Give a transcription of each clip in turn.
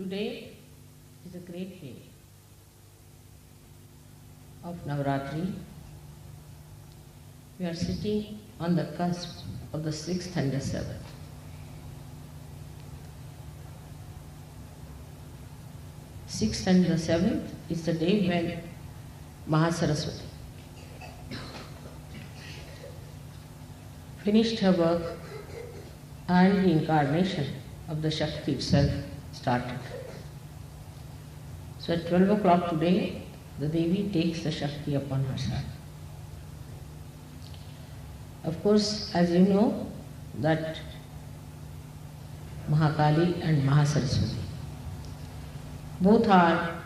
Today is a great day of NAVRAATRI. We are sitting on the cusp of the 6th and the 7th. Sixth and the 7th is the day when Mahasaraswati finished her work and the incarnation of the Shakti itself started. So at 12 o'clock today, the Devi takes the Shakti upon herself. Of course, as you know, that Mahakali and Mahasaraswati both are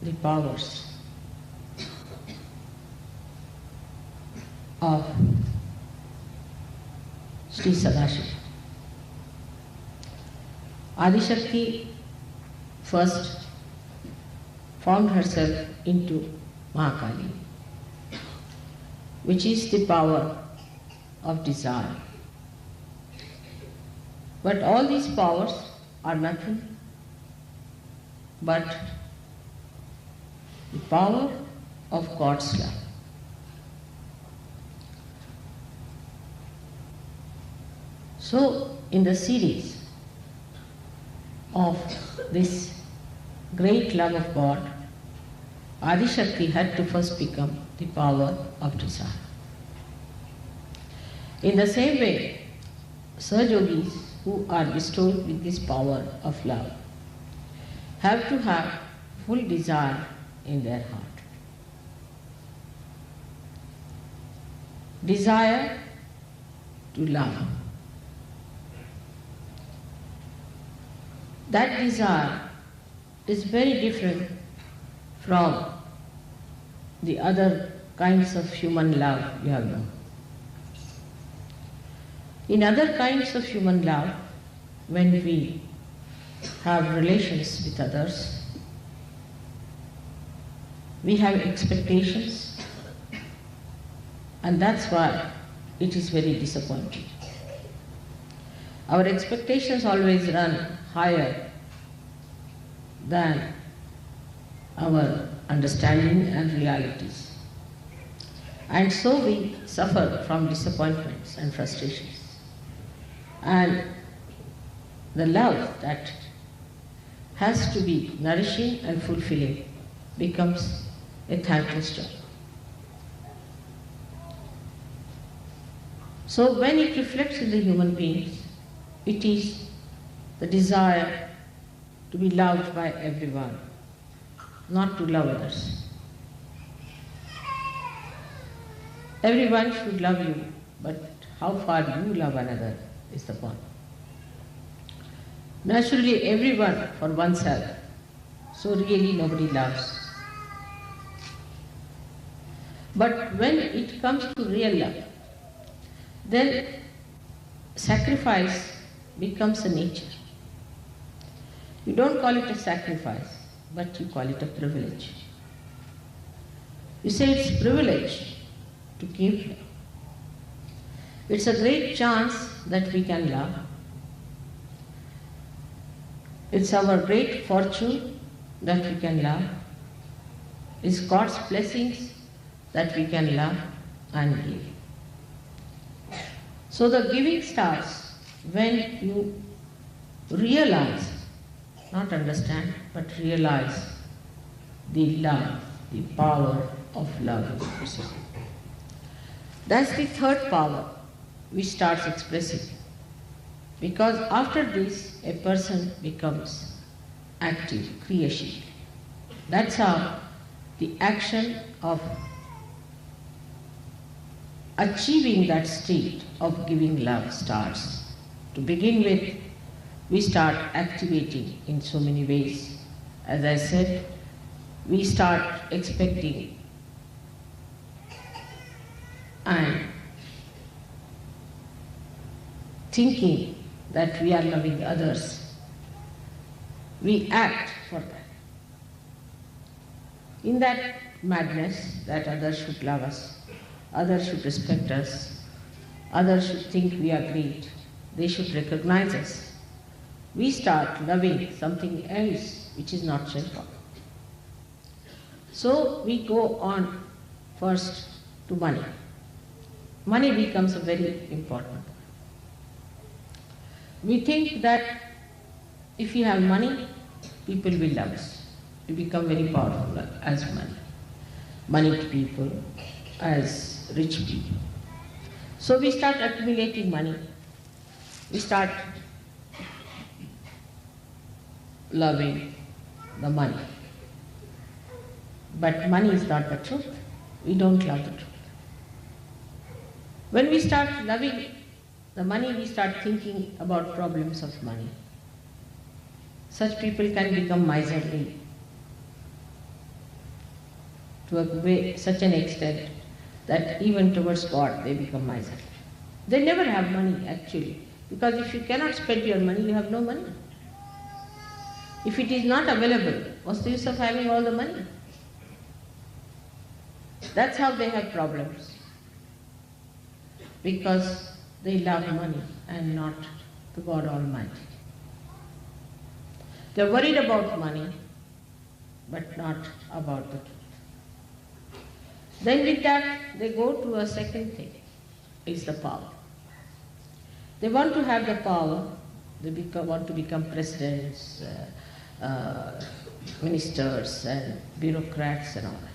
the powers of Sri Sadashiva. Adishakti first formed herself into Mahakali, which is the power of desire. But all these powers are nothing but the power of God's love. So, in the series of this great love of God, Adishakti had to first become the power of desire. In the same way, Sahajogis who are bestowed with this power of love have to have full desire in their heart. Desire to love. That desire is very different from the other kinds of human love you have known. In other kinds of human love, when we have relations with others, we have expectations, and that's why it is very disappointing. Our expectations always run higher than our understanding and realities. And so we suffer from disappointments and frustrations. And the love that has to be nourishing and fulfilling becomes a thankless job. So when it reflects in the human beings, it is the desire to be loved by everyone, not to love others. Everyone should love you, but how far you love another is the point. Naturally, everyone for oneself, so really nobody loves. But when it comes to real love, then sacrifice becomes a nature. You don't call it a sacrifice, but you call it a privilege. You say it's privilege to give love. It's a great chance that we can love. It's our great fortune that we can love. It's God's blessings that we can love and give. So the giving starts when you realize, not understand, but realize the love, the power of love. That's the third power which starts expressing. Because after this, a person becomes active, creative. That's how the action of achieving that state of giving love starts. To begin with, we start activating in so many ways. As I said, we start expecting and thinking that we are loving others. We act for that. In that madness that others should love us, others should respect us, others should think we are great, they should recognize us. we start loving something else which is not so important. So we go on first to money. Money becomes a very important. We think that if we have money, people will love us. We become very powerful as money. Moneyed people, as rich people. So we start accumulating money. We start loving the money. But money is not the truth. We don't love the truth. When we start loving the money, we start thinking about problems of money. Such people can become miserly to such an extent that even towards God they become miserly. They never have money actually, because if you cannot spend your money, you have no money. If it is not available, what's the use of having all the money? That's how they have problems. Because they love money and not the God Almighty. They're worried about money, but not about the truth. Then with that, they go to a second thing, is the power. They want to have the power, they want to become presidents, ministers and bureaucrats and all that.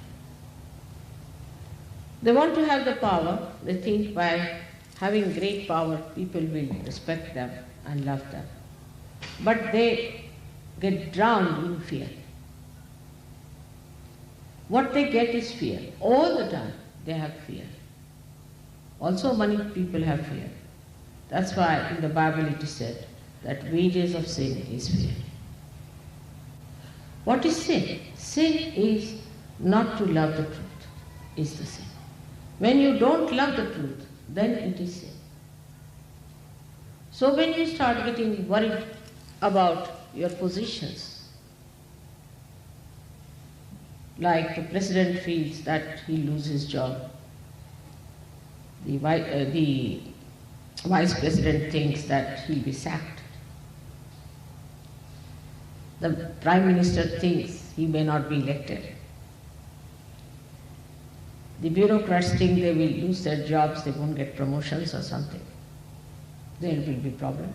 They want to have the power, they think by having great power, people will respect them and love them. But they get drowned in fear. What they get is fear. All the time they have fear. Also many people have fear. That's why in the Bible it is said that wages of sin is fear. What is sin? Sin is not to love the truth, is the sin. When you don't love the truth, then it is sin. So when you start getting worried about your positions, like the president feels that he'll lose his job, the vice president thinks that he'll be sacked, the prime minister thinks he may not be elected, the bureaucrats think they will lose their jobs, they won't get promotions or something. There will be problem.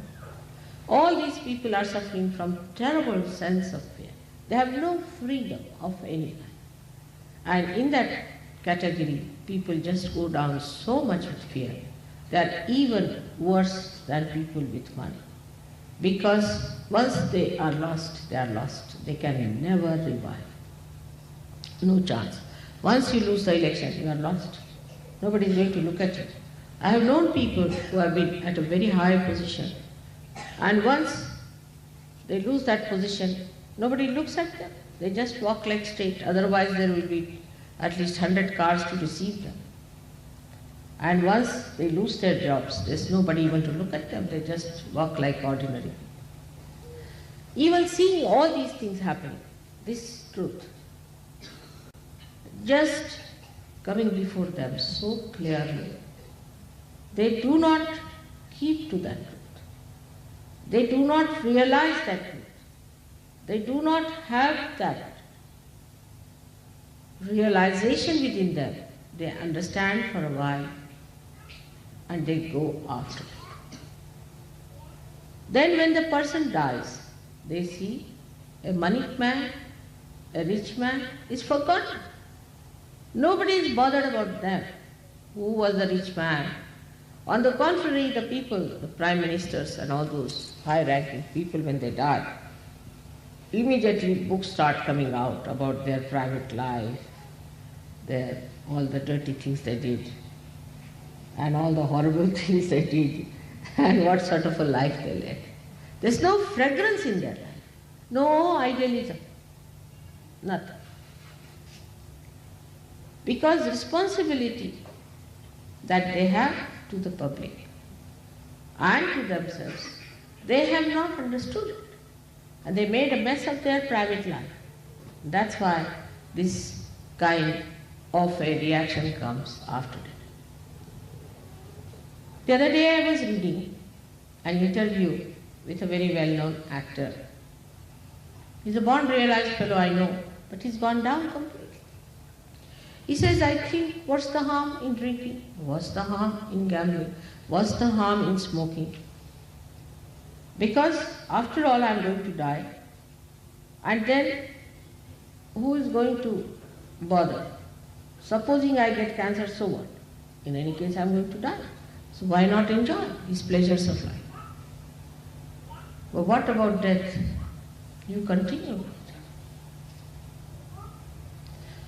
All these people are suffering from terrible sense of fear. They have no freedom of any kind. And in that category, people just go down so much with fear. They are even worse than people with money. Because once they are lost, they are lost. They can never revive. No chance. Once you lose the election, you are lost. Nobody is going to look at you. I have known people who have been at a very high position, and once they lose that position, nobody looks at them. They just walk like straight. Otherwise there will be at least 100 cars to receive them. And once they lose their jobs, there's nobody even to look at them. They just walk like ordinary. Even seeing all these things happening, this truth, just coming before them so clearly, they do not keep to that truth. They do not realize that truth. They do not have that realization within them. They understand for a while and they go after it. Then when the person dies, they see a moneyed man, a rich man is forgotten. Nobody is bothered about them. Who was the rich man? On the contrary, the people, the prime ministers and all those high-ranking people, when they die, immediately books start coming out about their private life, all the dirty things they did, and all the horrible things they did, and what sort of a life they led. There's no fragrance in their life, no idealism, nothing. Because responsibility that they have to the public and to themselves, they have not understood it. And they made a mess of their private life. That's why this kind of a reaction comes after it. The other day I was reading an interview with a very well-known actor. He's a born realized fellow, I know, but he's gone down completely. He says, I think, what's the harm in drinking? What's the harm in gambling? What's the harm in smoking? Because after all, I'm going to die. And then, who is going to bother? Supposing I get cancer, so what? In any case, I'm going to die. So why not enjoy these pleasures of life? But what about death? You continue.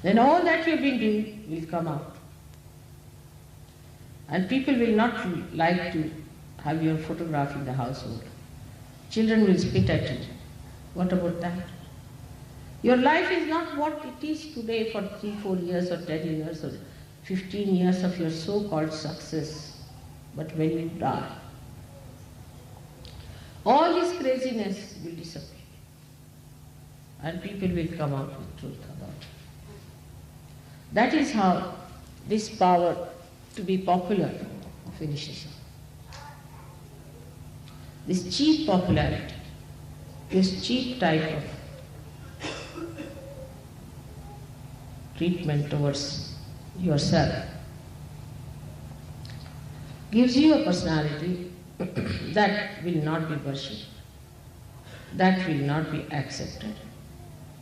Then all that you've been doing will come out. And people will not like to have your photograph in the household. Children will spit at you. What about that? Your life is not what it is today for 3, 4 years or 10 years or 15 years of your so-called success. But when you die, all this craziness will disappear. And people will come out with truth about it. That is how this power to be popular finishes. This cheap popularity, this cheap type of treatment towards yourself gives you a personality that will not be worshipped, that will not be accepted.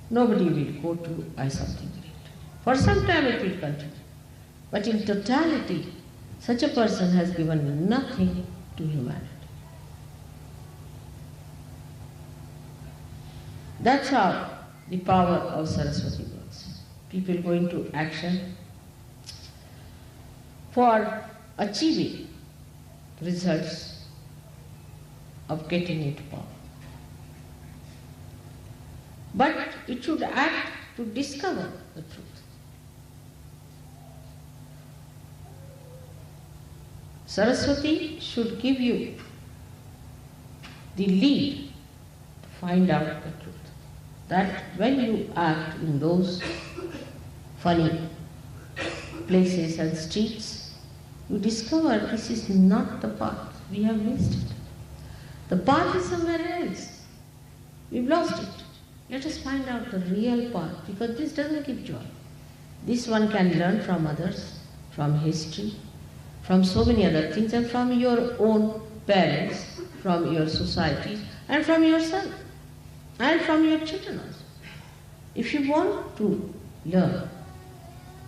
Nobody will go to by something great. For some time it will continue. But in totality, such a person has given nothing to humanity. That's how the power of Saraswati works. People go into action for achieving results of getting into power. But it should act to discover the truth. Saraswati should give you the lead to find out the truth. That when you act in those funny places and streets, you discover this is not the path. We have missed it. The path is somewhere else. We've lost it. Let us find out the real path, because this doesn't give joy. This one can learn from others, from history, from so many other things, and from your own parents, from your society, and from yourself, and from your children also. If you want to learn,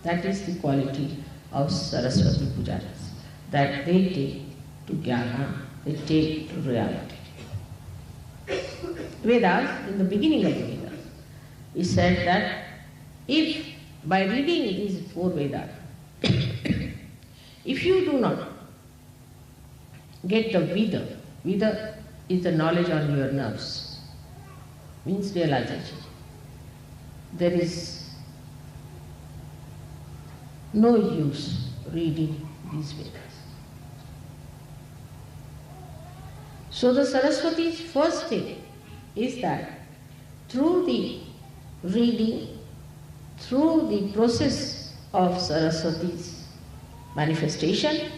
that is the quality of Saraswati Pujaris, that they take to Jnana, they take to reality. Vedas, in the beginning of the Vedas, it said that if by reading these 4 Vedas, if you do not get the Vida, Vida is the knowledge on your nerves, means realization. There is no use reading these Vedas. So the Saraswati's first thing is that through the reading, through the process of Saraswati's manifestation,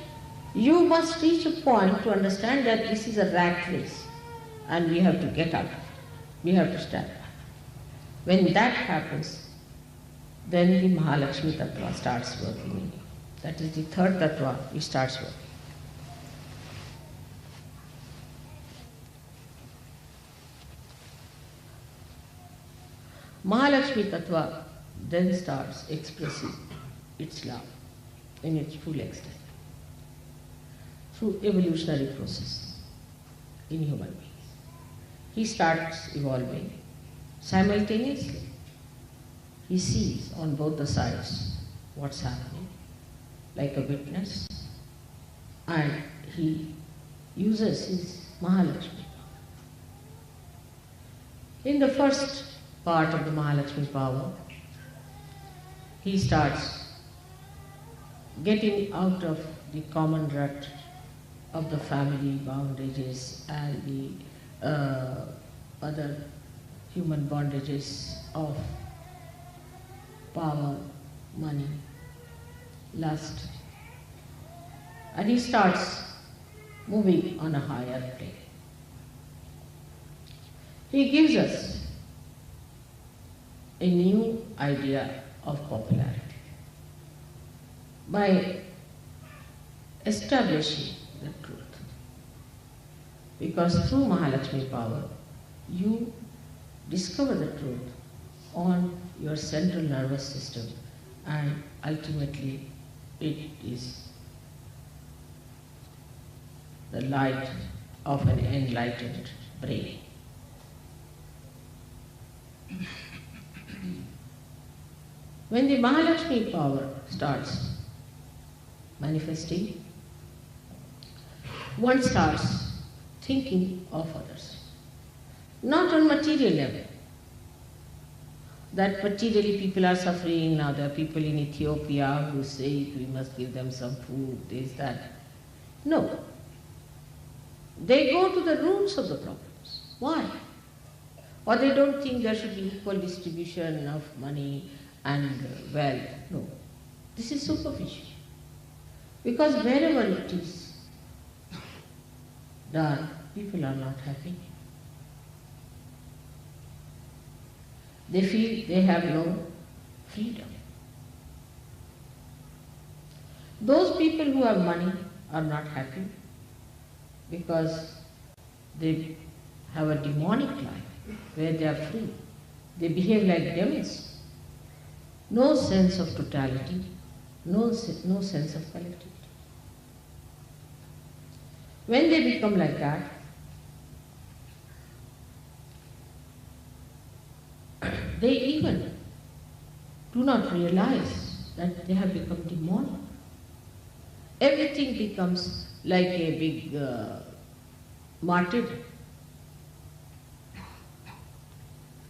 you must reach a point to understand that this is a rat race and we have to get out of it. We have to stand back. When that happens, then the Mahalakshmi Tattva starts working in you. That is the third Tattva, it starts working. Mahalakshmi Tattva then starts expressing its love in its full extent through evolutionary process in human beings. He starts evolving simultaneously. He sees on both the sides what's happening like a witness, and he uses his Mahalakshmi. In the first part of the Mahalakshmi power, he starts getting out of the common rut of the family bondages and the other human bondages of power, money, lust. And he starts moving on a higher plane. He gives us a new idea of popularity by establishing the truth. Because through Mahalakshmi power, you discover the truth on your central nervous system, and ultimately it is the light of an enlightened brain. When the Mahalakshmi power starts manifesting, one starts thinking of others, not on material level. That materially people are suffering, now there are people in Ethiopia who say we must give them some food, this, that. No. They go to the roots of the problems. Why? Or they don't think there should be equal distribution of money and wealth. No. This is superficial. Because wherever it is done, people are not happy. They feel they have no freedom. Those people who have money are not happy because they have a demonic life where they are free. They behave like demons. No sense of totality, no sense of collectivity. When they become like that, they even do not realize that they have become demonic. Everything becomes like a big martyrdom.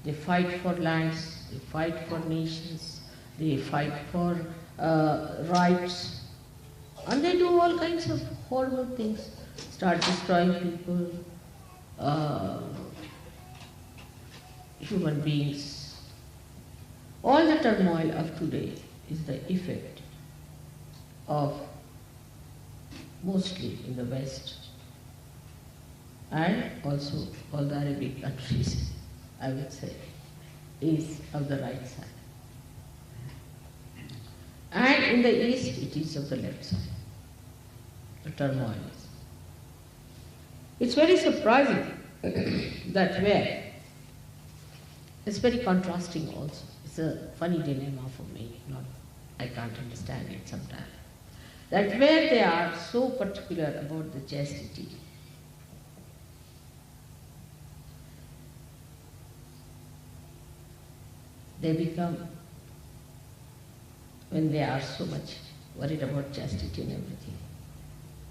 They fight for lands, they fight for nations, they fight for rights, and they do all kinds of horrible things. Start destroying people, human beings. All the turmoil of today is the effect of, mostly in the West, and also all the Arabic countries, I would say, is of the right side. And in the East, it is of the left side. The turmoil is. It's very surprising that where, it's very contrasting also. It's a funny dilemma for me, I can't understand it sometimes. That where they are so particular about the chastity, they become, when they are so much worried about chastity and everything,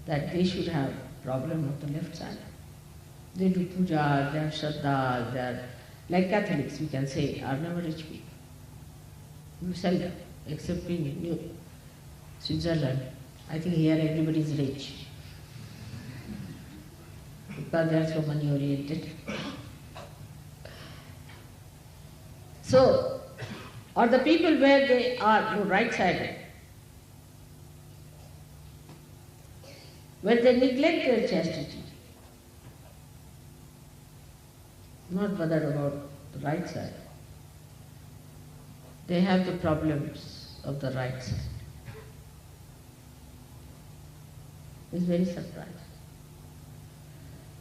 that they should have problem of the left side. They do puja, they have shraddha, they are, like Catholics we can say, are never rich people. You seldom, except in New Switzerland. I think here everybody is rich because they are so money oriented. So, or the people where they are right-sided, when they neglect their chastity, not bothered about the right side, they have the problems of the right side. It's very surprising.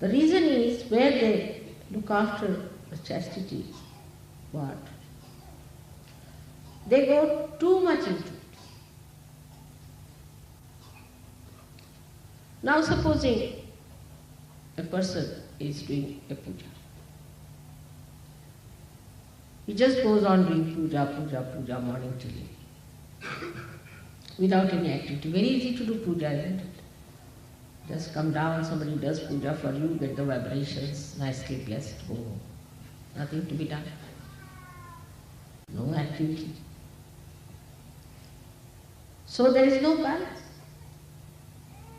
The reason is where they look after the chastity, what? They go too much into it. Now supposing a person is doing a puja. He just goes on doing puja, morning till evening, without any activity. Very easy to do puja, isn't it? Just come down, somebody does puja for you, get the vibrations, nicely blessed, go home. Nothing to be done. No activity. So there is no balance.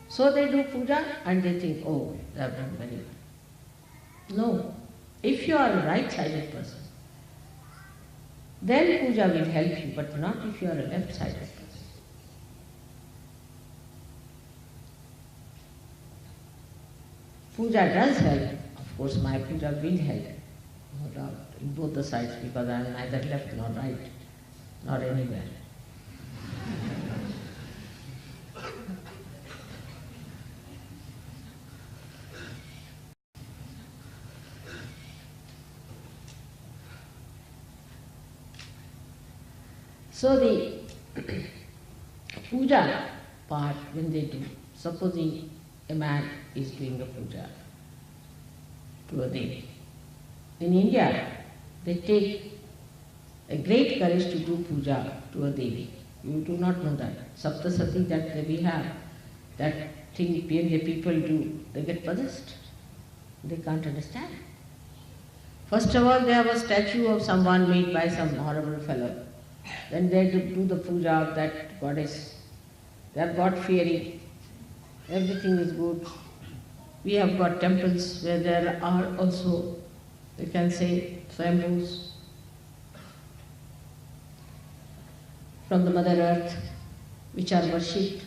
So they do puja and they think, oh, they have done very well. No. If you are a right-sided person, then puja will help you, but not if you are a left-sided person. Puja does help. Of course, my puja will help. no doubt, in both the sides, because I am neither left nor right, nor anywhere. So the puja part, when they do, supposing a man is doing a puja to a devi. In India, they take a great courage to do puja to a devi. You do not know that. Saptasati that we have, that thing the people do, they get possessed. They can't understand. First of all, they have a statue of someone made by some horrible fellow. Then they do the puja of that goddess. They are God-fearing. Everything is good. We have got temples where there are also, you can say, swambhus from the Mother Earth, which are worshipped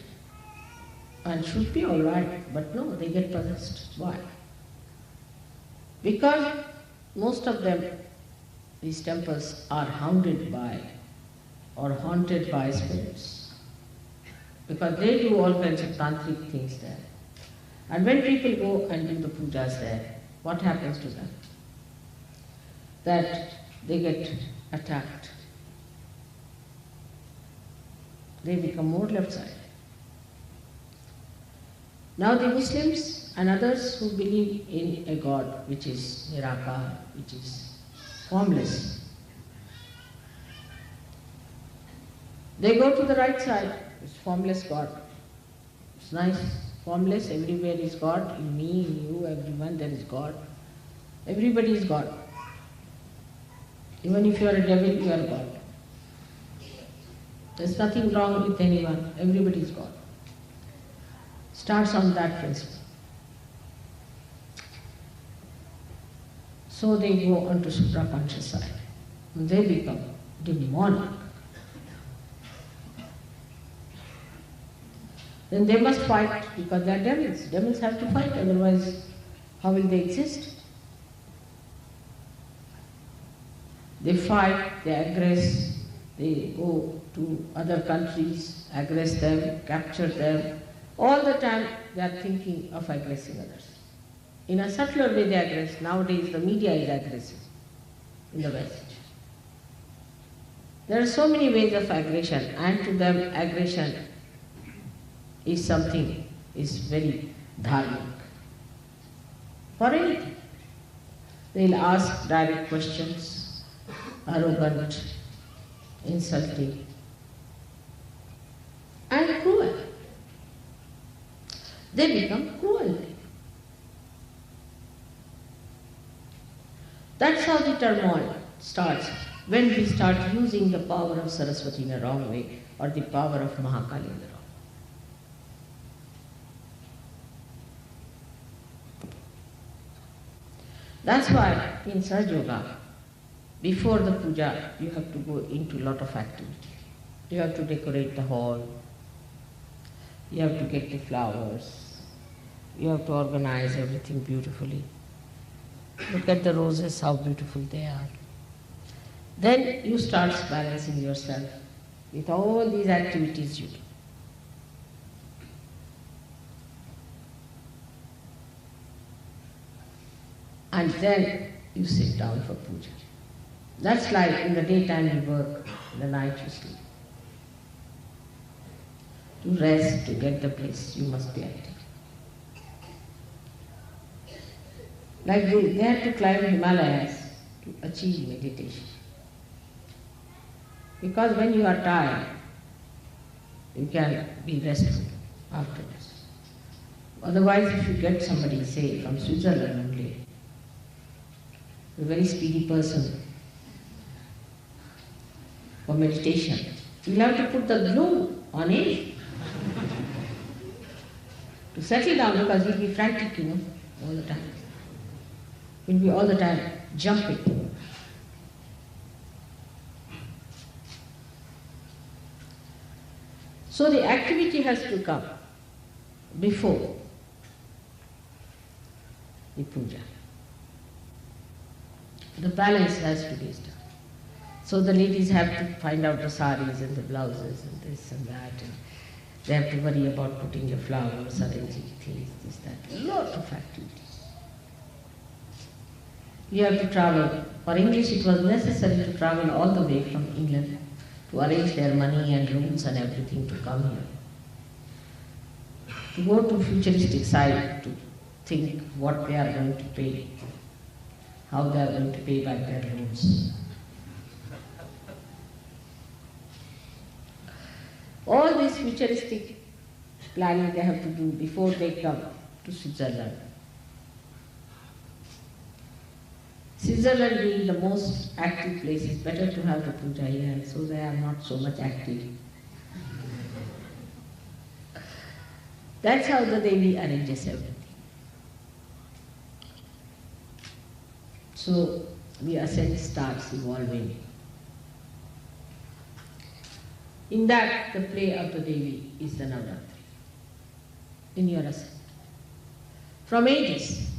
and should be all right, but no, they get possessed. Why? Because most of them, these temples, are haunted by or haunted by spirits, because they do all kinds of tantric things there. And when people go and do the pujas there, what happens to them? That they get attacked. They become more left-sided. Now the Muslims and others who believe in a God which is nirakar, which is formless, they go to the right side. It's formless God. It's nice, formless, everywhere is God. In me, in you, everyone, there is God. Everybody is God. Even if you are a devil, you are God. There's nothing wrong with anyone. Everybody is God. Starts on that principle. So they go on to supraconscious side. And they become demonic. Then they must fight because they are devils. Devils have to fight, otherwise how will they exist? They fight, they aggress, they go to other countries, aggress them, capture them. All the time they are thinking of aggressing others. In a subtler way they aggress. Nowadays the media is aggressive in the West. There are so many ways of aggression, and to them aggression is something, is very dharmic. For anything. They'll ask direct questions, arrogant, insulting, and cruel. They become cruel. That's how the turmoil starts, when we start using the power of Saraswati in a wrong way, or the power of Mahakali in the wrong way. That's why in Sahaja Yoga, before the puja, you have to go into a lot of activity. You have to decorate the hall, you have to get the flowers, you have to organize everything beautifully. Look at the roses, how beautiful they are. Then you start balancing yourself with all these activities you do. And then you sit down for puja. That's like in the daytime you work, in the night you sleep. To rest, to get the bliss, you must be active. Like they had to climb Himalayas to achieve meditation. Because when you are tired, you can be restful afterwards. Otherwise, if you get somebody, say, from Switzerland only, a very speedy person for meditation, you'll have to put the glue on it to settle down, because he'll be frantic, all the time. He'll be all the time jumping. So the activity has to come before the puja. the balance has to be struck. So the ladies have to find out the saris and the blouses and this and that, and they have to worry about putting the flowers, arranging things, this, that, a lot of activities. You have to travel. For English it was necessary to travel all the way from England to arrange their money and rooms and everything to come here. To go to futuristic side, to think what they are going to pay, how they are going to pay back their loans. All this futuristic planning they have to do before they come to Switzerland. Switzerland being the most active place, it's better to have the puja here, so they are not so much active. That's how the Devi arranges everything. So the ascent starts evolving. In that, the play of the Devi is the Navratri, in your ascent. From ages,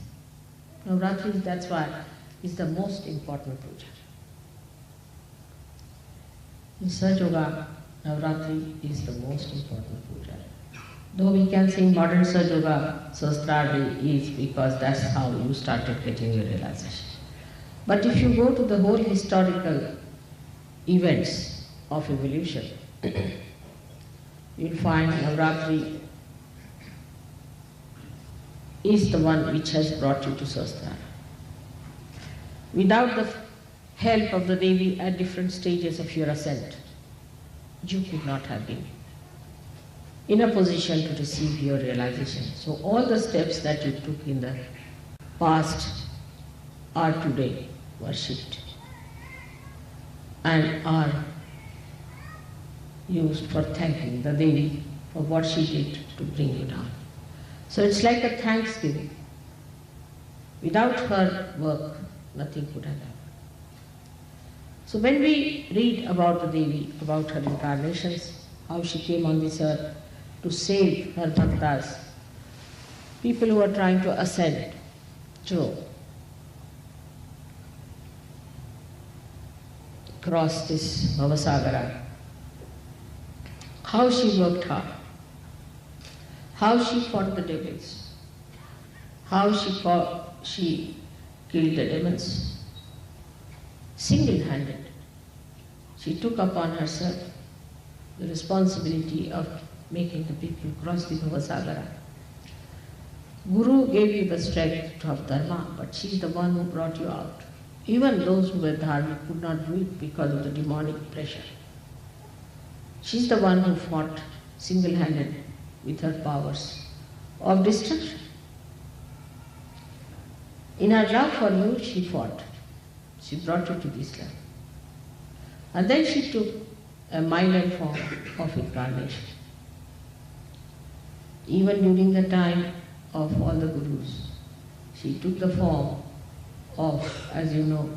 Navratri, that's why, is the most important puja. In Sahaja Yoga, Navratri is the most important puja. Though we can say modern Sahaja Yoga, Sahasrara is because that's how you started getting your realization. But if you go to the whole historical events of evolution, you'll find Navratri is the one which has brought you to Sahasrara. Without the help of the Devi at different stages of your ascent, you could not have been in a position to receive your realization. So all the steps that you took in the past are today worshipped and are used for thanking the Devi for what she did to bring you down. So it's like a thanksgiving. Without her work, nothing could have happened. So when we read about the Devi, about her incarnations, how she came on this earth to save her bhaktas, people who are trying to ascend to cross this Bhavasagara, how she worked hard, how she fought the devils, how she killed the demons, single-handed. She took upon herself the responsibility of making the people cross the Bhavasagara. Guru gave you the strength of dharma, but she is the one who brought you out. Even those who were dharmic could not do it because of the demonic pressure. She is the one who fought single-handed with her powers of destruction. In her love for you, she fought. She brought you to this life. And then she took a minor form of incarnation. Even during the time of all the gurus, she took the form of, as you know,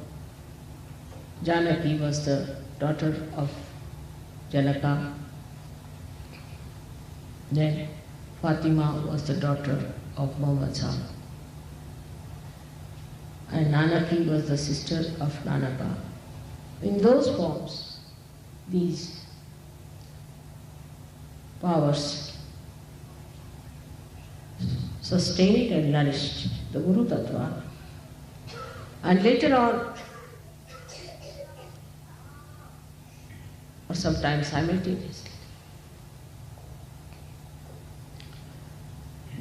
Janaki was the daughter of Janaka. Then Fatima was the daughter of Muhammad Shah. And Nanaki was the sister of Nanaka. In those forms, these powers sustained and nourished the Guru Tattva. And later on, or sometimes simultaneously,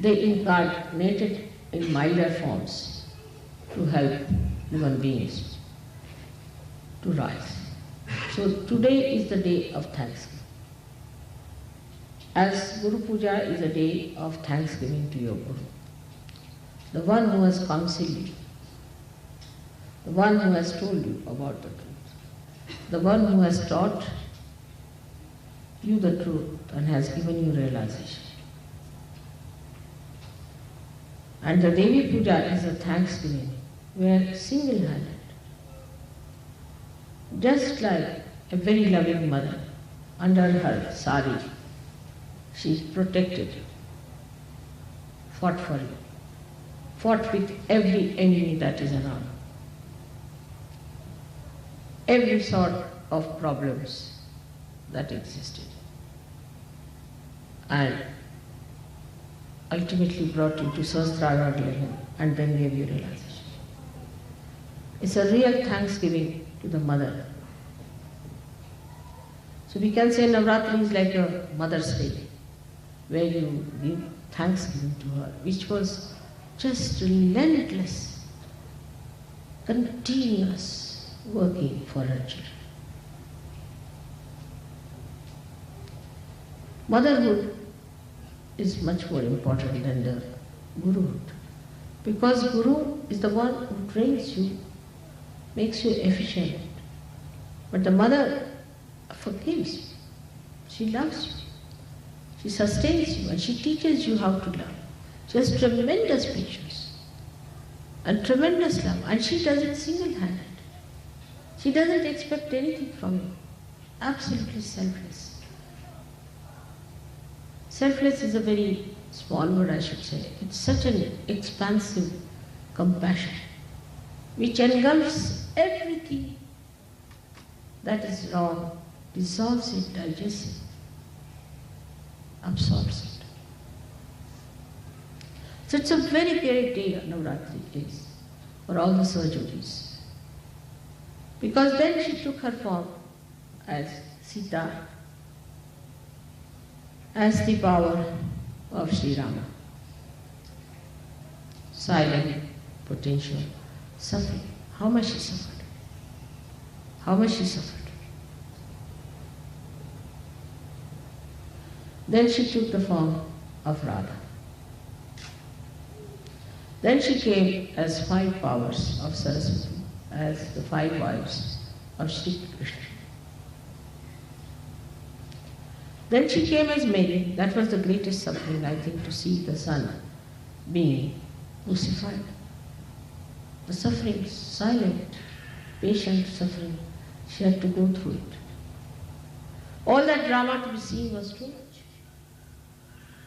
they incarnated in milder forms to help human beings to rise. So today is the day of thanksgiving. As Guru Puja is a day of thanksgiving to your Guru, the one who has counseled you, the one who has told you about the truth, the one who has taught you the truth and has given you realization. And the Devi Puja is a thanksgiving where single-handed, just like a very loving mother, under her sari, she protected you, fought for you, fought with every enemy that is around. every sort of problems that existed, and ultimately brought you to Sahasrara level and then gave you realization. It's a real thanksgiving to the mother. So we can say Navratri is like a Mother's Day, where you give thanksgiving to her, which was just relentless, continuous working for her children. Motherhood is much more important than the Guruhood, because Guru is the one who trains you, makes you efficient. But the mother forgives you, she loves you, she sustains you, and she teaches you how to love. She has tremendous patience and tremendous love, and she does it single-handed. She doesn't expect anything from you, absolutely selfless. Selfless is a very small word, I should say. It's such an expansive compassion which engulfs everything that is wrong, dissolves it, digests it, absorbs it. So it's a very great day, Navratri is, for all the Sahajodis. Because then she took her form as Sita, as the power of Sri Rama. Silent, potential, suffering. How much she suffered? How much she suffered? Then she took the form of Radha. Then she came as 5 powers of Saraswati, as the 5 wives of Sri Krishna. Then she came as Mary. That was the greatest suffering, I think, to see the Son being crucified. The suffering, silent, patient suffering, she had to go through it. All that drama to be seen was too much.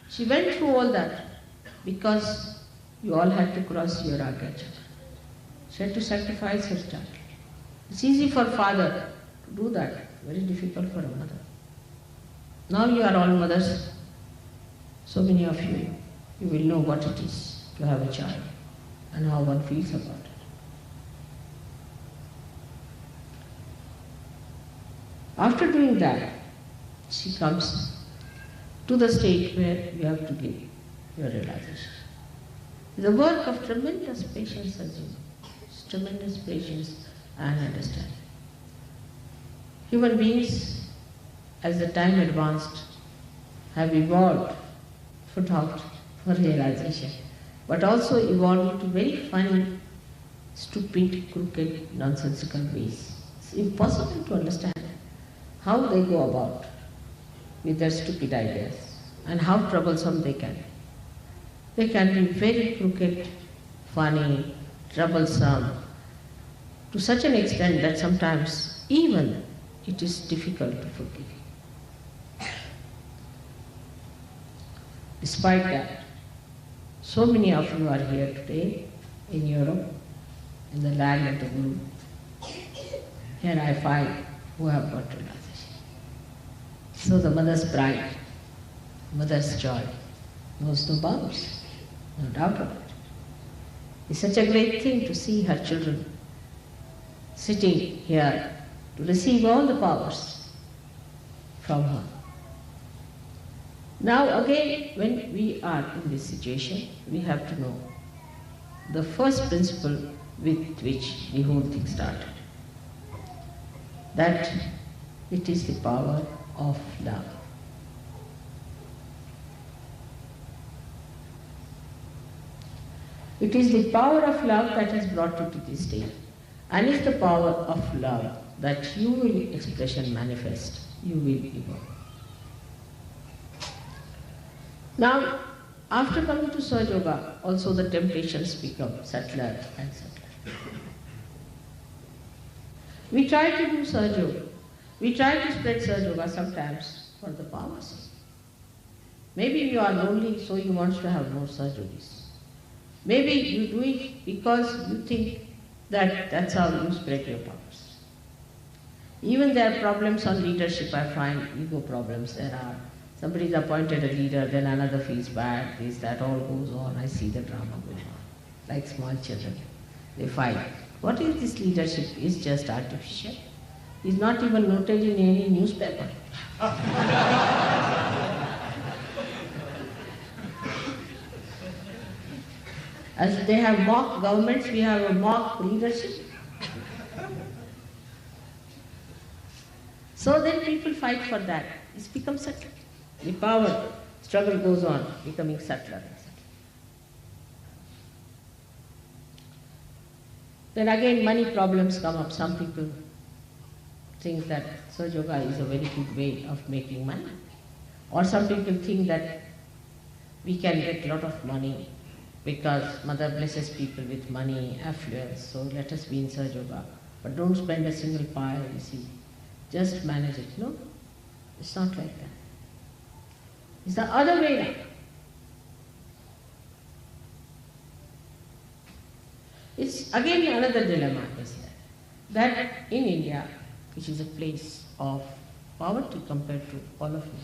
She went through all that because you all had to cross your Agya. She had to sacrifice her child. It's easy for a father to do that, very difficult for a mother. Now you are all mothers, so many of you, you will know what it is to have a child and how one feels about it. After doing that, she comes to the state where you have to give your realization. It's a work of tremendous patience, as you know. It's tremendous patience and understanding. Human beings, as the time advanced, have evolved for thought, for realization, but also evolved into very funny, stupid, crooked, nonsensical ways. It's impossible to understand how they go about with their stupid ideas and how troublesome they can be. They can be very crooked, funny, troublesome, to such an extent that sometimes even it is difficult to forgive. Despite that, so many of you are here today in Europe, in the land of the Guru. Here I find who have got realization. So the mother's pride, mother's joy, knows no bounds, no doubt about it. It's such a great thing to see her children sitting here to receive all the powers from her. Now again, when we are in this situation, we have to know the first principle with which the whole thing started. That it is the power of love. It is the power of love that has brought you to this state. And it's the power of love that you will express and manifest, you will evolve. Now, after coming to Sahaja Yoga, also the temptations become subtler and subtler. We try to do Sahaja Yoga. We try to spread Sahaja Yoga sometimes for the powers. Maybe you are lonely, so you want to have more Sahaja Yogis. Maybe you do it because you think that that's how you spread your powers. Even there are problems on leadership, I find ego problems there are. Somebody is appointed a leader, then another feels bad, this, that, all goes on. I see the drama going on. Like small children, they fight. What is this leadership? It's just artificial. It's not even noted in any newspaper. As they have mock governments, we have a mock leadership. So then people fight for that. It's become subtle. The power struggle goes on, becoming subtler and subtler. Then again money problems come up. Some people think that Sahaja Yoga is a very good way of making money. Or some people think that we can get a lot of money because Mother blesses people with money, affluence, so let us be in Sahaja Yoga. But don't spend a single pie, you see. Just manage it. No, it's not like that. It's the other way around. It's again another dilemma is that in India, which is a place of poverty compared to all of you,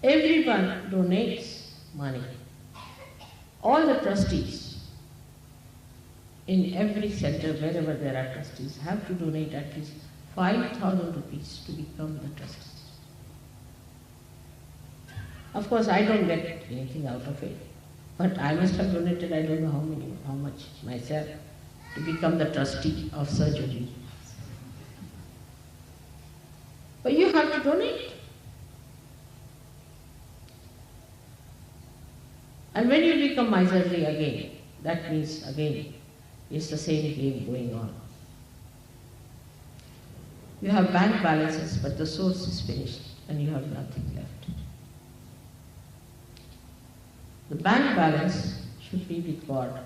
everyone donates money. All the trustees in every center, wherever there are trustees, have to donate at least 5,000 rupees to become the trustees. Of course, I don't get anything out of it, but I must have donated, I don't know how much myself to become the trustee of Sahaja Yoga. But you have to donate. And when you become miserly again, that means again, it's the same game going on. You have bank balances, but the source is finished and you have nothing left. The bank balance should be with God.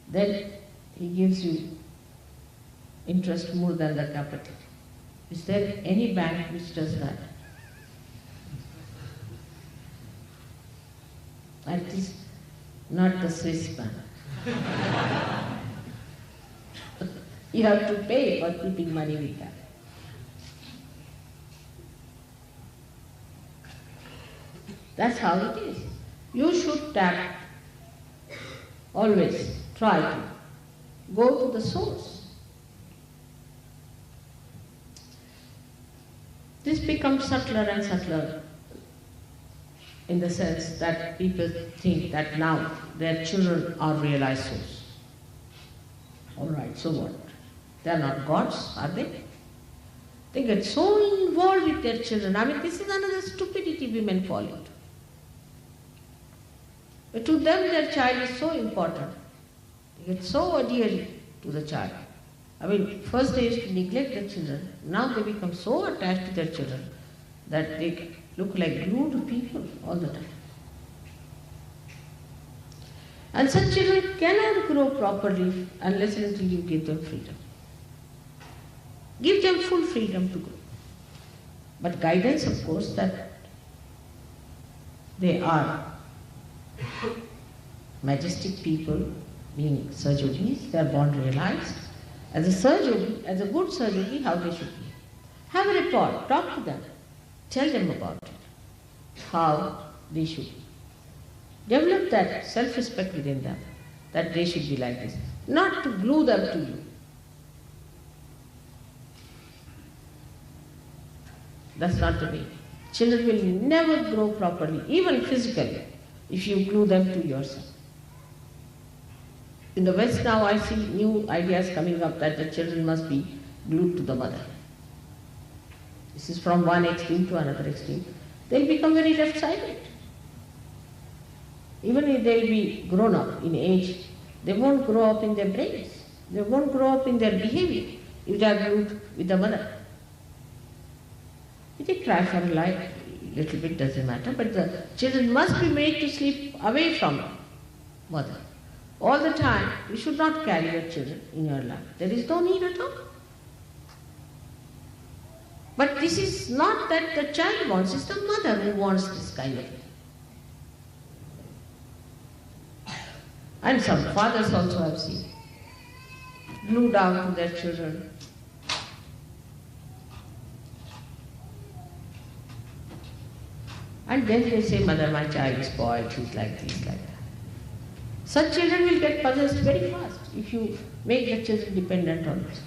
Then He gives you interest more than the capital. Is there any bank which does that? At least not the Swiss bank. You have to pay for keeping money with that. That's how it is. You should tap, always try to go to the source. This becomes subtler and subtler in the sense that people think that now their children are realized souls. All right, so what? They are not gods, are they? They get so involved with their children. I mean, this is another stupidity women fall into. But to them, their child is so important. They get so adhered to the child. I mean, first they used to neglect their children. Now they become so attached to their children that they look like glued people all the time. And such children cannot grow properly unless and until you give them freedom. Give them full freedom to grow. But guidance, of course, that they are majestic people, being Sahaja Yogis, they are born realized. As a Sahaja Yogi, as a good Sahaja Yogi, how they should be. Have a report, talk to them, tell them about it, how they should be. Develop that self-respect within them, that they should be like this, not to glue them to you. That's not the way. Children will never grow properly, even physically, if you glue them to yourself. In the West now I see new ideas coming up that the children must be glued to the mother. This is from one extreme to another extreme. They'll become very left-sided. Even if they'll be grown up in age, they won't grow up in their brains. They won't grow up in their behavior if they are glued with the mother. If they cry for a little bit, doesn't matter, but the children must be made to sleep away from mother. All the time, you should not carry your children in your lap. There is no need at all. But this is not that the child wants, it's the mother who wants this kind of thing. And some fathers also have seen, glued down to their children, And then they say, Mother, my child is spoiled, he's like this, like that. Such children will get possessed very fast if you make the children dependent on it.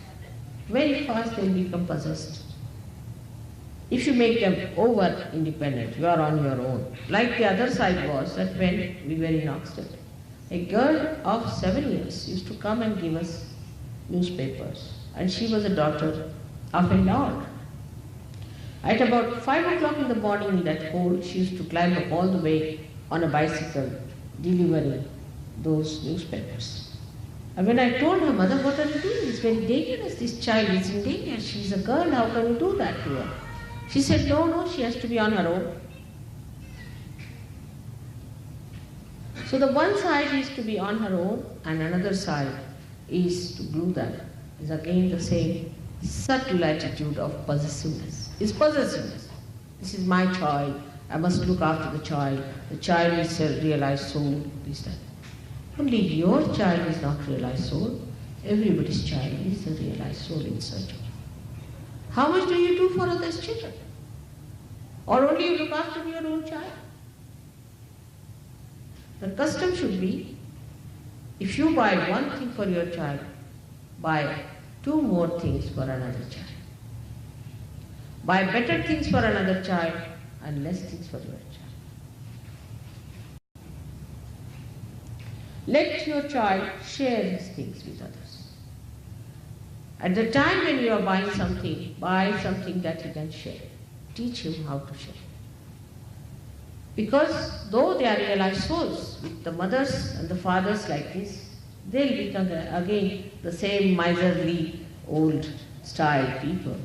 Very fast they will become possessed. If you make them over-independent, you are on your own. Like the other side was that when we were in Oxford, a girl of 7 years used to come and give us newspapers. And she was a daughter of a lord. At about 5 o'clock in the morning in that cold, she used to climb up all the way on a bicycle, delivering those newspapers. And when I told her, Mother, what are you doing? It's very dangerous. This child is in danger. She's a girl. How can you do that to her? She said, no, she has to be on her own. So the one side is to be on her own, and another side is to glue them. Is again the same subtle attitude of possessiveness. It's possessiveness. This is my child. I must look after the child. The child is a realized soul. This, that. Only your child is not realized soul. Everybody's child is a realized soul in search of. How much do you do for others' children? Or only you look after your own child? The custom should be, if you buy one thing for your child, buy 2 more things for another child. Buy better things for another child and less things for your child. Let your child share his things with others. At the time when you are buying something, buy something that he can share. Teach him how to share. Because though they are realized souls, with the mothers and the fathers like this, they'll become again the same miserly, old style people.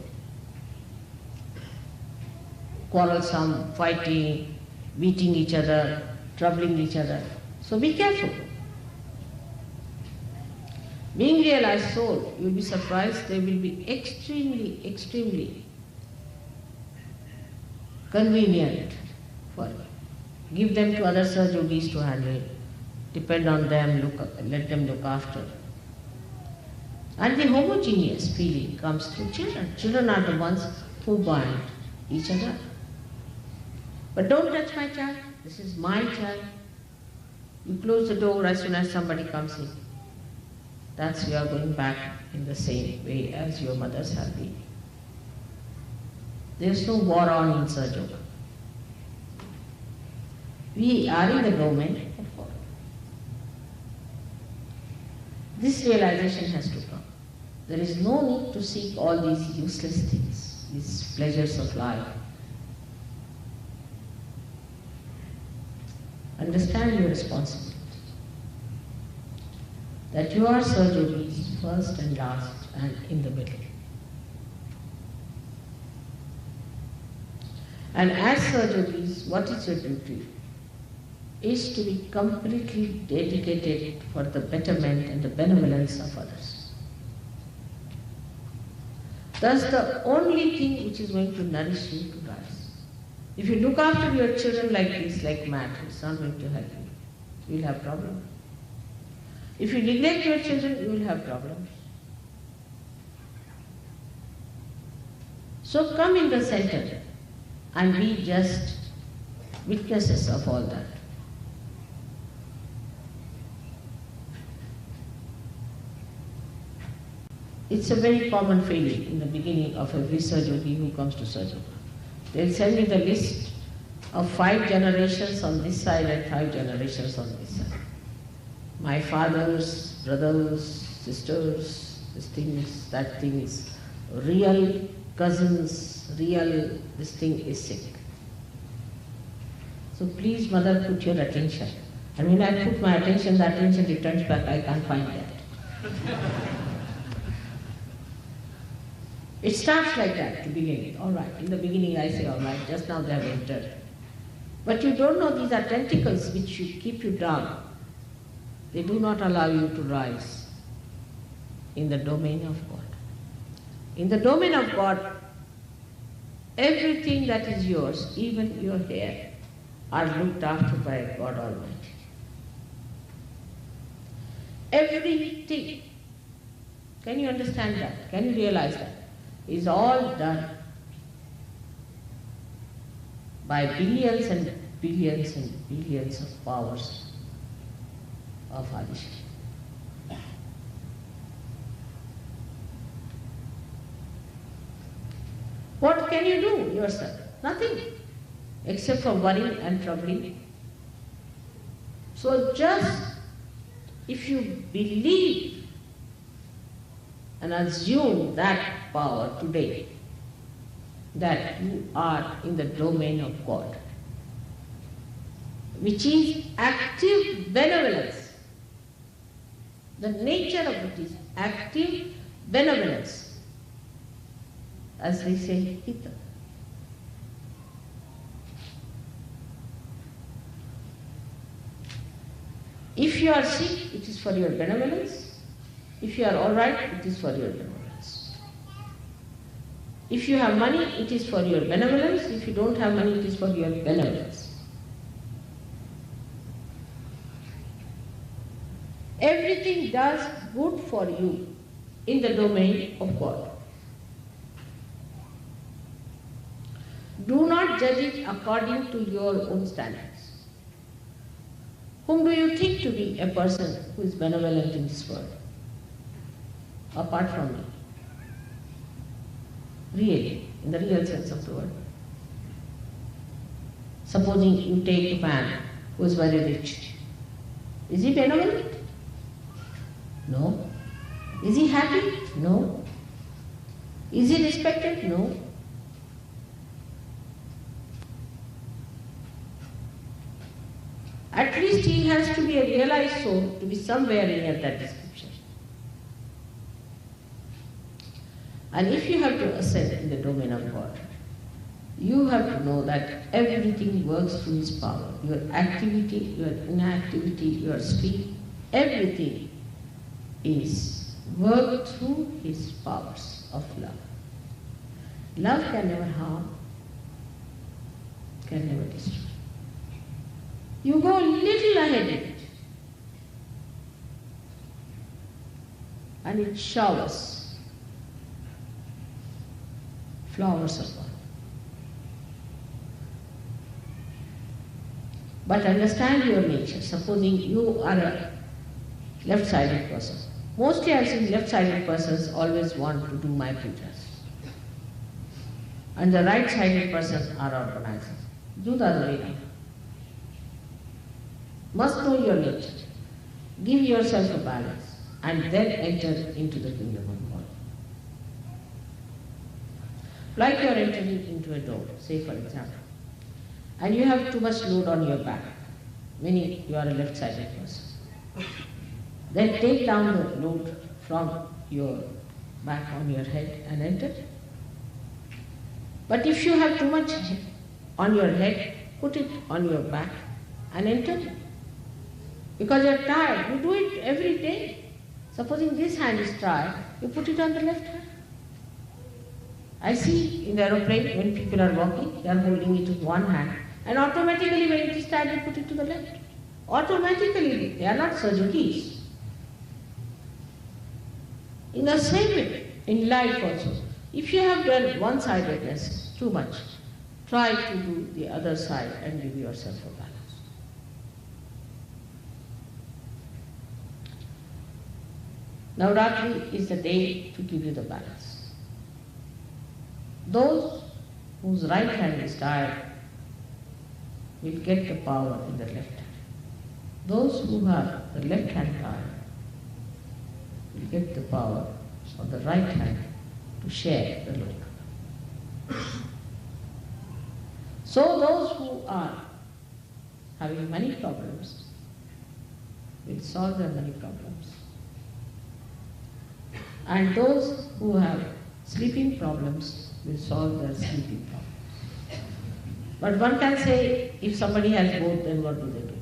Quarrelsome, fighting, beating each other, troubling each other. So be careful. Being realized soul, you will be surprised, they will be extremely, extremely convenient for you. Give them to other Sahajogis to handle. Depend on them, let them look after. And the homogeneous feeling comes through children. Children are the ones who bind each other. But don't touch my child. This is my child. You close the door as soon as somebody comes in. That's you are going back in the same way as your mothers have been. There's no war on in Sahajoga. We are in the domain of war. This realization has to come. There is no need to seek all these useless things, these pleasures of life. Understand your responsibility. That you are Sahajogis first and last and in the middle. And as Sahajogis, what is your duty? Is to be completely dedicated for the betterment and the benevolence of others. That's the only thing which is going to nourish you to rise. If you look after your children like this, like mad, it's not going to help you. You will have problems. If you neglect your children, you will have problems. So come in the center and be just witnesses of all that. It's a very common feeling in the beginning of every Sahajogi who comes to Sahajoga. They'll send me the list of 5 generations on this side and 5 generations on this side. My fathers, brothers, sisters, this thing is, that thing is, real cousins, real, this thing is sick. So please, Mother, put your attention. And when I put my attention, the attention returns back, I can't find that. It starts like that to begin with. All right, in the beginning I say, all right, just now they have entered. But you don't know these are tentacles which keep you down. They do not allow you to rise in the domain of God. In the domain of God, everything that is yours, even your hair, are looked after by God Almighty. Everything. Can you understand that? Can you realize that? Is all done by billions and billions and billions of powers of Adishakti. What can you do yourself? Nothing, except for worrying and troubling. So just if you believe and assume that power today, that you are in the domain of God, which is active benevolence. The nature of it is active benevolence, as they say in Gita. If you are sick, it is for your benevolence. If you are all right, it is for your benevolence. If you have money, it is for your benevolence. If you don't have money, it is for your benevolence. Everything does good for you in the domain of God. Do not judge it according to your own standards. Whom do you think to be a person who is benevolent in this world, apart from me? Really, in the real sense of the word. Supposing you take a man who is very rich. Is he benevolent? No. Is he happy? No. Is he respected? No. At least he has to be a realized soul to be somewhere near that description. And if you have to ascend in the domain of God, you have to know that everything works through His power. Your activity, your inactivity, your sleep, everything is worked through His powers of love. Love can never harm, can never destroy. You go a little ahead of it, and it showers flowers of love. But understand your nature. Supposing you are a left-sided person. Mostly I have seen left-sided persons always want to do my pujas. And the right-sided persons are organizers. Do the other way around. Must know your nature. Give yourself a balance and then enter into the kingdom of God. Like you are entering into a door, say for example, and you have too much load on your back, meaning you are a left-sided person. Then take down the load from your back on your head and enter. But if you have too much on your head, put it on your back and enter. Because you are tired, you do it every day. Supposing this hand is tired, you put it on the left hand. I see in the aeroplane when people are walking, they are holding it with one hand, and automatically when it is tired, you put it to the left. Automatically, they are not surgeries. In the same way, in life also, if you have done one-sidedness too much, try to do the other side and give yourself a balance. NAVRAATRI is the day to give you the balance. Those whose right hand is tired will get the power in the left hand. Those who have the left hand tired will get the power of the right hand to share the load. So those who are having money problems will solve their money problems. And those who have sleeping problems will solve their sleeping problems. But one can say, if somebody has both, then what do they do?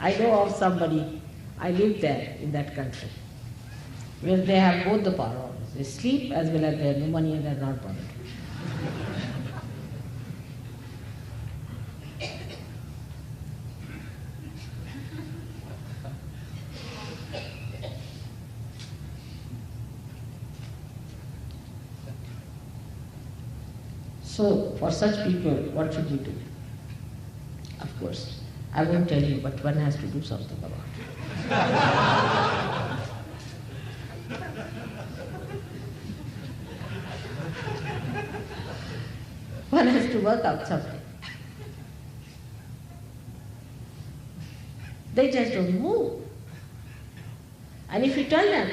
I know of somebody, I lived there in that country, where they have both the power. They sleep as well as they have no money and they are not bothered. So, for such people, what should we do? Of course, I won't tell you, but one has to do something about it. One has to work out something. They just don't move. And if you tell them,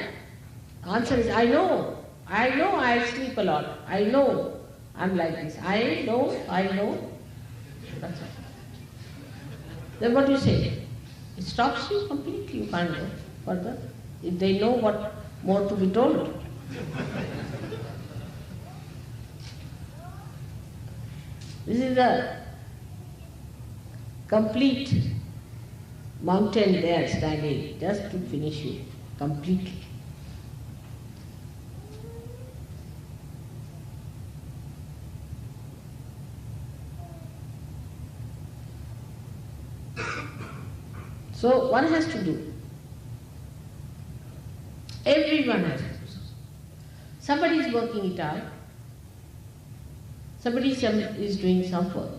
answer is, I know I sleep a lot, I know I'm like this, I know. That's all. Then what do you say? It stops you completely, you can't go further. If they know what more to be told. This is a complete mountain there standing, just to finish you completely. So one has to do. Everyone has to do. Somebody is working it out. Somebody is doing some work.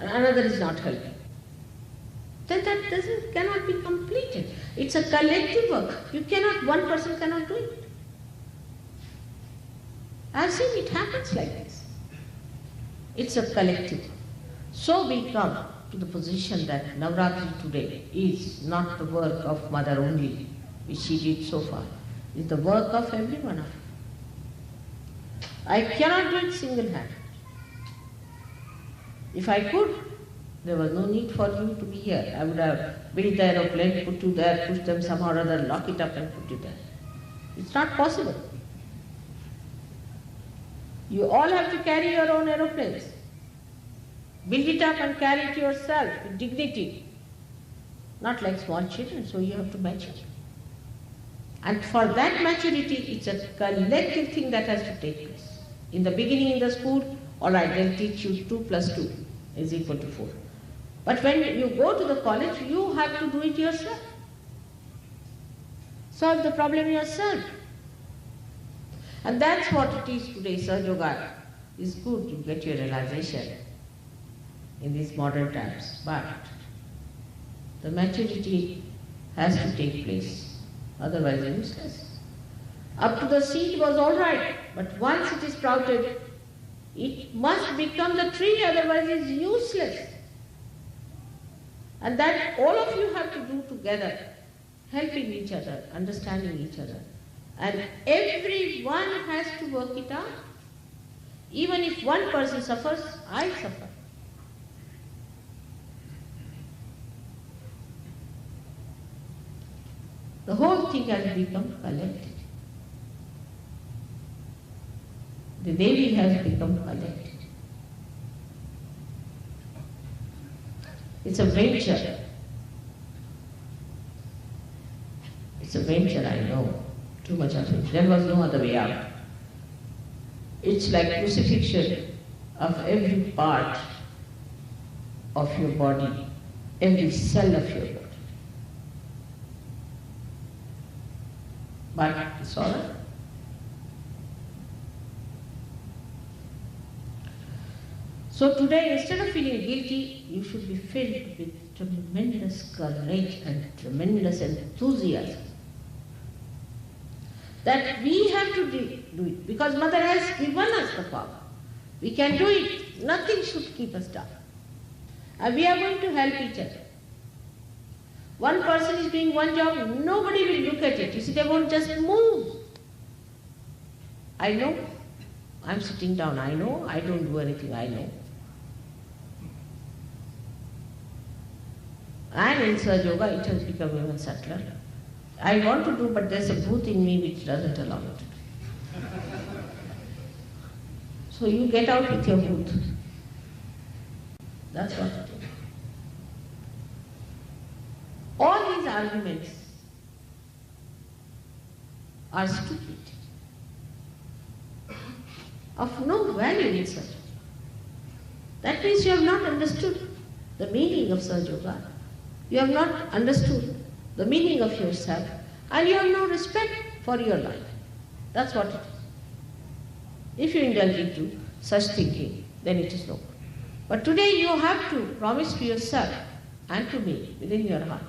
And another is not helping. Then that cannot be completed. It's a collective work. One person cannot do it. I've seen it happens like this. It's a collective. So we come to the position that Navratri today is not the work of Mother only, which she did so far. It's the work of everyone of us. I cannot do it single-handed. If I could, there was no need for you to be here. I would have built the aeroplane, put you there, push them somehow or other, lock it up and put you there. It's not possible. You all have to carry your own aeroplanes. Build it up and carry it yourself with dignity. Not like small children, so you have to mature. And for that maturity, it's a collective thing that has to take place. In the beginning in the school, all right, they'll teach you 2 + 2 is equal to 4. But when you go to the college, you have to do it yourself. Solve the problem yourself. And that's what it is today. Sahaja Yoga is good, you get your realization in these modern times. But the maturity has to take place, otherwise it's useless. Up to the seed was all right, but once it is sprouted, it must become the tree, otherwise it's useless. And that all of you have to do together, helping each other, understanding each other. And everyone has to work it out. Even if one person suffers, I suffer. The whole thing has become collective. The Devi has become collective. It's a venture. It's a venture, I know. Too much of it. There was no other way out. It's like crucifixion of every part of your body, every cell of your body. But it's all right. So today, instead of feeling guilty, you should be filled with tremendous courage and tremendous enthusiasm. That we have to do it, because Mother has given us the power. We can do it. Nothing should keep us down. And we are going to help each other. One person is doing one job, nobody will look at it. You see, they won't just move. I know. I'm sitting down, I know. I don't do anything, I know. And in Sahaja Yoga, it has become even subtler. I want to do, but there's a booth in me which doesn't allow me to do. So you get out with your booth. That's what it is. All these arguments are stupid, of no value in Sahaja. That means you have not understood the meaning of Sahaja Yoga. You have not understood the meaning of yourself, and you have no respect for your life. That's what it is. If you indulge into such thinking, then it is no good. But today you have to promise to yourself and to me within your heart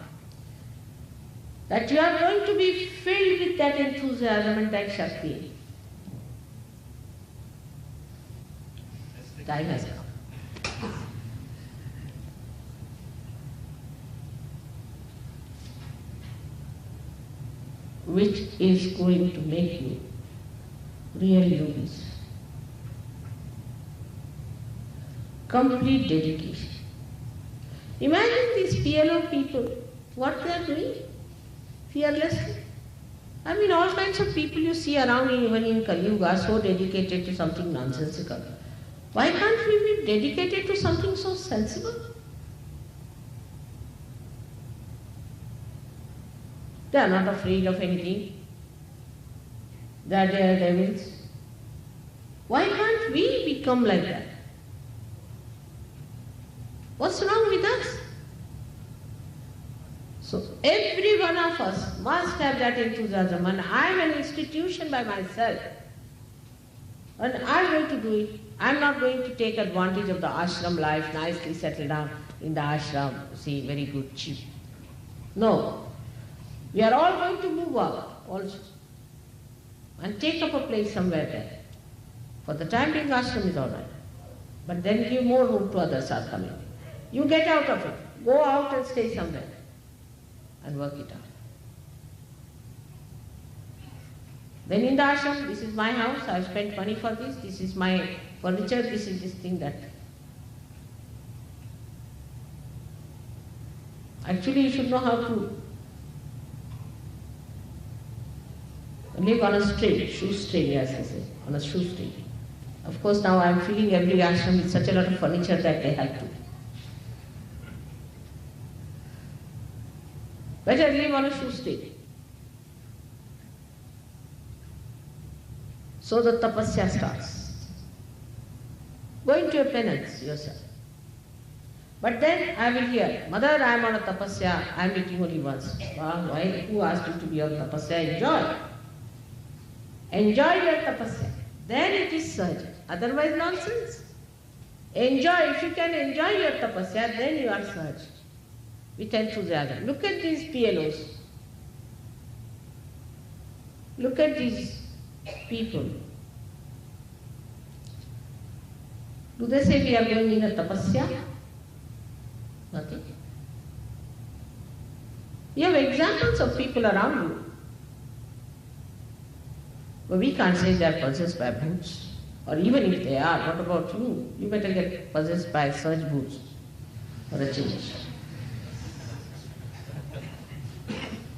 that you are going to be filled with that enthusiasm and that Shakti. Time has come. Which is going to make you real yogis. Complete dedication. Imagine these PLO people, what they are doing fearlessly. I mean, all kinds of people you see around even in Kali Yuga are so dedicated to something nonsensical. Why can't we be dedicated to something so sensible? They are not afraid of anything. They are daredevils. Why can't we become like that? What's wrong with us? So every one of us must have that enthusiasm, and I am an institution by myself. And I am going to do it. I am not going to take advantage of the ashram life, nicely settle down in the ashram, see, very good, cheap. No. We are all going to move up also and take up a place somewhere there. For the time being, ashram is all right. But then give more room to others are coming. You get out of it. Go out and stay somewhere and work it out. Then in the ashram, this is my house, I have spent money for this is my furniture, this is this thing, that. Actually, you should know how to live on a string, shoestring, as they say, on a shoestring. Of course, now I am filling every ashram with such a lot of furniture that they have to. Better live on a shoestring. So the tapasya starts. Go into a penance yourself. But then I will hear, Mother, I am on a tapasya, I am eating only once. Why? Who asked you to be on tapasya? Enjoy. Enjoy your tapasya. Then it is surge. Otherwise nonsense. Enjoy. If you can enjoy your tapasya, then you are surge. With enthusiasm. Look at these PLOs. Look at these people. Do they say we are going in a tapasya? Nothing. You have examples of people around you. But we can't say they are possessed by bhoots. Or even if they are, what about you? You better get possessed by such bhoots for a change.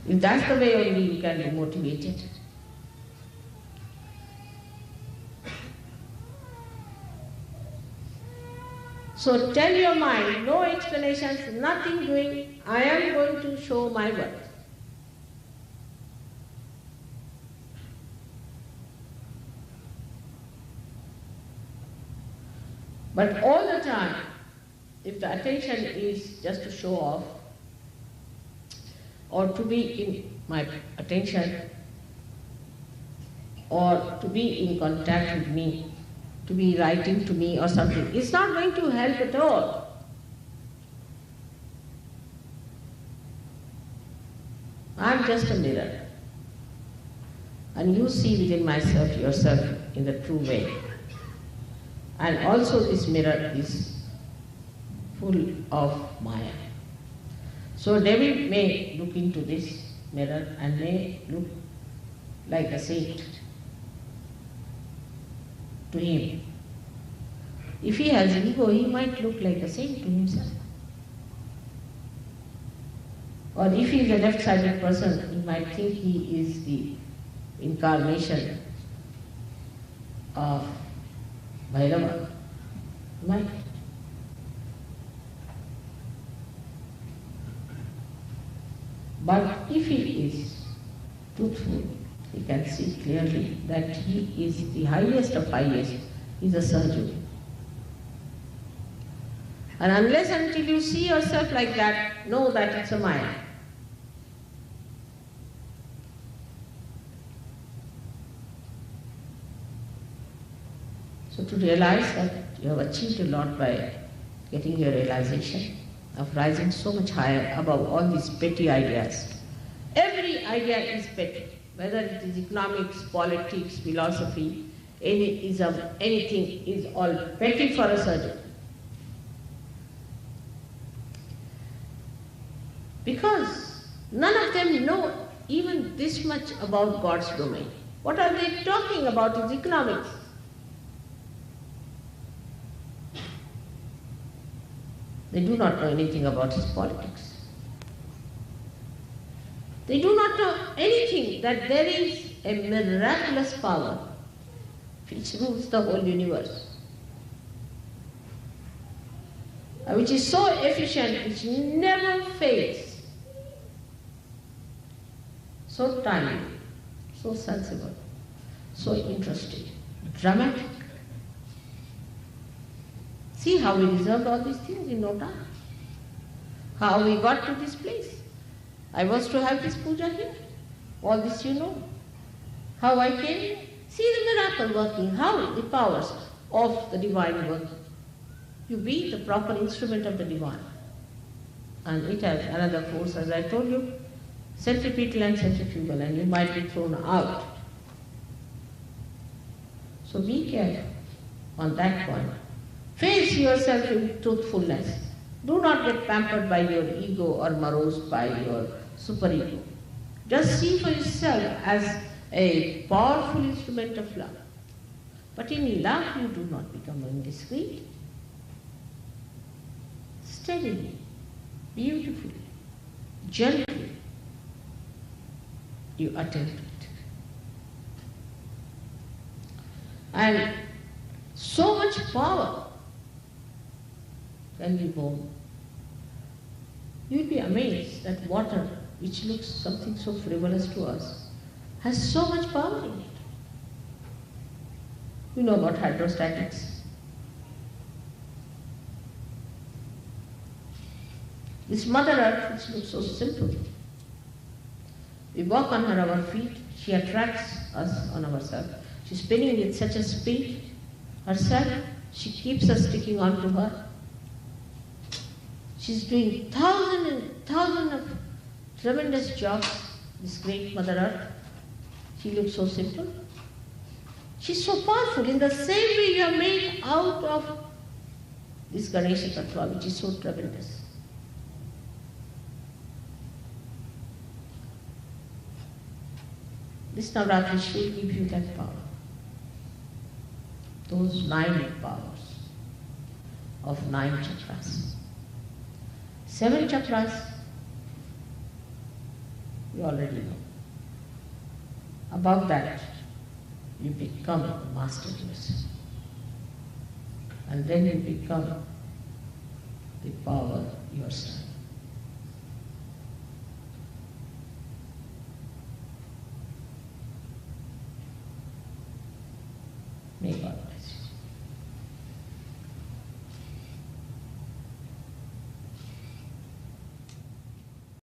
If that's the way only you can be motivated. So tell your mind, no explanations, nothing doing, I am going to show my worth. But all the time, if the attention is just to show off, or to be in my attention, or to be in contact with me, to be writing to me or something, it's not going to help at all. I'm just a mirror. And you see within myself yourself in the true way. And also this mirror is full of Maya. So devil may look into this mirror and may look like a saint to him. If he has ego, he might look like a saint to himself. Or if he is a left-sided person, he might think he is the incarnation of Bhairava. He might. But if he is truthful, he can see clearly that he is the highest of highest. He is a surgeon. And unless until you see yourself like that, know that it's a Maya. So to realize that you have achieved a lot by getting your realization of rising so much higher above all these petty ideas. Every idea is petty, whether it is economics, politics, philosophy, any ism, anything is all petty for a surgeon. Because none of them know even this much about God's domain. What are they talking about is economics. They do not know anything about his politics. They do not know anything that there is a miraculous power which rules the whole universe, which is so efficient, which never fails, so tiny, so sensible, so interesting, dramatic. See how we resolved all these things in no time. How we got to this place. I was to have this puja here. All this you know. How I came here. See the miracle working. How the powers of the divine working. You be the proper instrument of the divine. And it has another force, as I told you, centripetal and centrifugal, and you might be thrown out. So be careful on that point. Face yourself in truthfulness. Do not get pampered by your ego or morosed by your superego. Just see for yourself as a powerful instrument of love. But in love you do not become indiscreet. Steadily, beautifully, gently, you attempt it. And so much power can be born. You will be amazed that water, which looks something so frivolous to us, has so much power in it. You know about hydrostatics. This Mother Earth, which looks so simple, we walk on her our feet, she attracts us on ourselves. She's spinning with such a speed herself, she keeps us sticking onto her. She's doing thousands and thousands of tremendous jobs, this great Mother Earth. She looks so simple. She's so powerful. In the same way you are made out of this Ganesha Tattva, which is so tremendous. This NAVRAATRI will give you that power. Those 9 powers of 9 chakras. 7 chakras, you already know. Above that, you become a master yourself. And then you become the power yourself. May God bless you.